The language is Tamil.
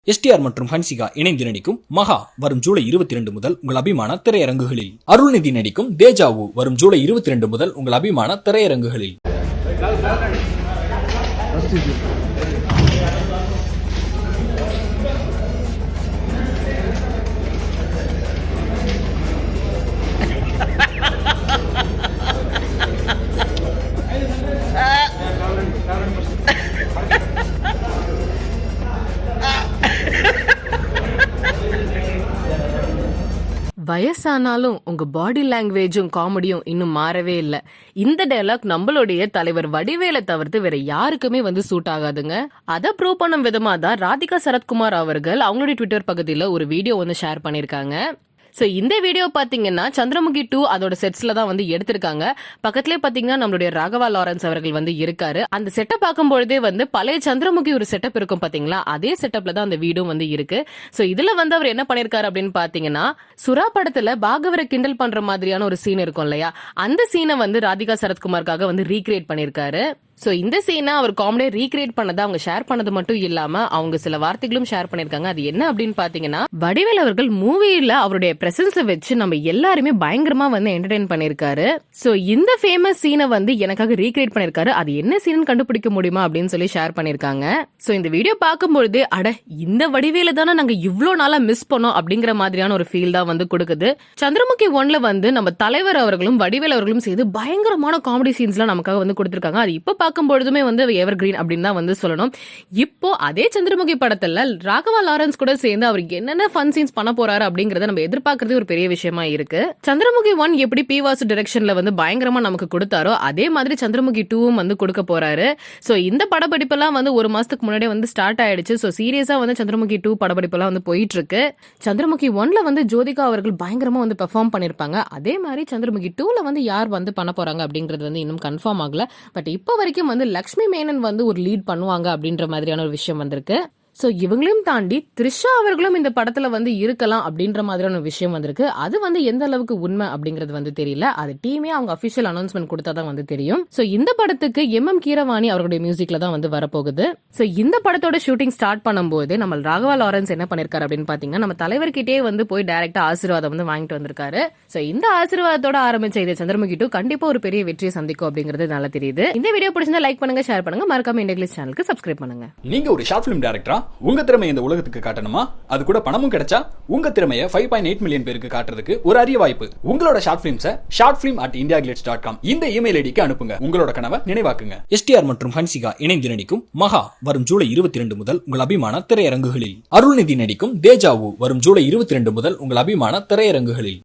எஸ்டிஆர் மற்றும் ஹன்சிகா இணைந்து நடிக்கும் மகா வரும் ஜூலை 22 முதல் உங்கள் அபிமான திரையரங்குகளில். அருள்நிதி நடிக்கும் தேஜாவு வரும் ஜூலை 22 முதல் உங்கள் அபிமான திரையரங்குகளில். வயசானாலும் உங்க பாடி லாங்குவேஜும் காமெடியும் இன்னும் மாறவே இல்ல. இந்த டயலாக் நம்மளுடைய தலைவர் வடிவேலை தவிர்த்து வேற யாருக்குமே சூட் ஆகாதுங்க. அதை ப்ரூவ் பண்ணும் விதமா தான் ராதிகா சரத்குமார் அவர்கள் அவங்களுடைய ட்விட்டர் பகுதியில ஒரு வீடியோ ஷேர் பண்ணிருக்காங்க. சோ இந்த வீடியோ பாத்தீங்கன்னா சந்திரமுகி 2 அதோட செட்ஸ்ல தான் எடுத்திருக்காங்க. பக்கத்திலே பாத்தீங்கன்னா நம்மளுடைய ராகவா லாரன்ஸ் அவர்கள் இருக்காரு. அந்த செட்டப் பார்க்கும்போதே பழைய சந்திரமுகி ஒரு செட்டப் இருக்கும் பாத்தீங்களா, அதே செட்டப்ல தான் அந்த வீடும் இருக்கு. சோ இதுல அவர் என்ன பண்ணிருக்காரு அப்படின்னு பாத்தீங்கன்னா, சுறா படத்துல பாகவரை கிண்டல் பண்ற மாதிரியான ஒரு சீன் இருக்கும் இல்லையா, அந்த சீனை ராதிகா சரத்குமார்க்காக ரீக்ரியேட் பண்ணிருக்காரு. சோ இந்த சீனை அவர் காமெடியா ரீக்ரியேட் பண்ணதை அவங்க ஷேர் பண்ணது மட்டும் இல்லாம அவங்க சில வார்த்தைகளும் ஷேர் பண்ணிருக்காங்க. அது என்ன அப்படின்னு பாத்தீங்கன்னா, வடிவேல் அவர்கள் மூவில அவருடைய பிரசன்ஸை வச்சு நம்ம எல்லாருமே பயங்கரமா என்டர்டெயின் பண்ணிருக்காரு. சோ இந்த ஃபேமஸ் சீனை எனக்காக ரீக்ரியேட் பண்ணிருக்காரு. அது என்ன சீன் கண்டுபிடிக்க முடியுமா அப்படின்னு சொல்லி ஷேர் பண்ணிருக்காங்க. சோ இந்த வீடியோ பார்க்கும்பொழுது அட இந்த வடிவேல தானே நாங்க இவ்ளோ நாளா மிஸ் பண்ணோம் அப்படிங்கிற மாதிரியான ஒரு ஃபீல் தான் கொடுக்குது. சந்திரமுகி 1ல நம்ம தலைவர் அவர்களும் வடிவேல் அவர்களும் சேர்ந்து பயங்கரமான காமெடி சீன்ஸ் எல்லாம் நமக்காக கொடுத்திருக்காங்க. அது இப்ப பார்க்கும்பொழுதுமே எவர் கிரீன் அப்படின்னு தான் சொல்லணும். இப்போ அதே சந்திரமுகி படத்துல ராகவா லாரன்ஸ் கூட சேர்ந்து அவருக்கு என்னென்ன ஃபன் சீன்ஸ் பண்ண போறாரு அப்படிங்கறத நம்ம எதிர்பார்க்கறது ஒரு பெரிய விஷயமா இருக்கு. சந்திரமுகி 1 எப்படி பி வாசு டைரக்ஷன்ல பயங்கரமா நமக்கு கொடுத்தாரோ அதே மாதிரி சந்திரமுகி 2ம் கொடுக்க போறாரு. சோ இந்த படப்பிடிப்பெல்லாம் ஒரு மாசத்துக்கு முன்னாடியே ஸ்டார்ட் ஆயிடுச்சு. சோ சீரியஸா சந்திரமுகி 2 படப்பிடிப்பெல்லாம் போயிட்டு இருக்கு. சந்திரமுகி 1ல ஜோதிகா அவர்கள் பயங்கரமா பெர்ஃபார்ம் பண்ணிருப்பாங்க. அதே மாதிரி சந்திரமுகி 2ல யார் பண்ண போறாங்க அப்படிங்கறது இன்னும் கன்ஃபார்ம் ஆகல. பட் இப்ப வரைக்கும் லக்ஷ்மி மேனன் ஒரு லீட் பண்ணுவாங்க அப்படின்ற மாதிரியான ஒரு விஷயம் வந்திருக்கு. சோ இவங்களையும் தாண்டி த்ரிஷா அவர்களும் இந்த படத்துல இருக்கலாம் அப்படின்ற மாதிரியான விஷயம் வந்திருக்கு. அது எந்த அளவுக்கு உண்மை அப்படிங்கறது தெரியல. அது டீமே அவங்க அபிஷியல் அனௌன்ஸ்மெண்ட் கொடுத்தாதான் தெரியும். சோ இந்த படத்துக்கு எம் கீரவாணி அவருடைய மியூசிக்ல தான் வரப்போகுது. சோ இந்த படத்தோட ஷூட்டிங் ஸ்டார்ட் பண்ணும்போது நம்ம ராகவா லாரன்ஸ் என்ன பண்ணிருக்காரு அப்படின்னு பாத்தீங்கன்னா, நம்ம தலைவர்கிட்டே போய் டைரக்டா ஆசீர்வாதம் வாங்கிட்டு வந்திருக்காரு. சோ இந்த ஆசீர்வாதத்தோட ஆரம்பிச்ச இந்த சந்திரமுகி 2 கண்டிப்பா ஒரு பெரிய வெற்றியை சந்திக்கும் அப்படிங்கிறது நல்லா தெரியுது. இந்த வீடியோ பிடிச்சிருந்தா லைக் பண்ணுங்க, ஷேர் பண்ணுங்க, மறக்காம இண்டியா சேனலுக்கு சப்ஸ்கிரைப் பண்ணுங்க. நீங்க ஒரு ஷார்ட் பிலிம் டைரக்டரா உங்க திறமையை இந்த உலகத்துக்கு காட்டணுமா? அது கூட பணமும் கிடைச்சா உங்க திறமையை 5.8 மில்லியன் பேருக்கு காட்டுறதுக்கு ஒரு அரிய வாய்ப்பு. உங்களோட ஷார்ட் பிலிம்ஸை shortfilm@indiaglates.com இந்த இமெயில் ஐடிக்கு அனுப்புங்க. உங்களோட கனவை நினைவாக்குங்க. எஸ்டிஆர் மற்றும் ஹன்சிகா இணைந்து நடிக்கும் மகா வரும் ஜூலை 22 முதல் உங்கள் அபிமான திரையரங்குகளில். அருள்நிதி நடிக்கும் தேஜாவு வரும் ஜூலை 22 முதல் உங்கள் அபிமான திரையரங்குகளில்.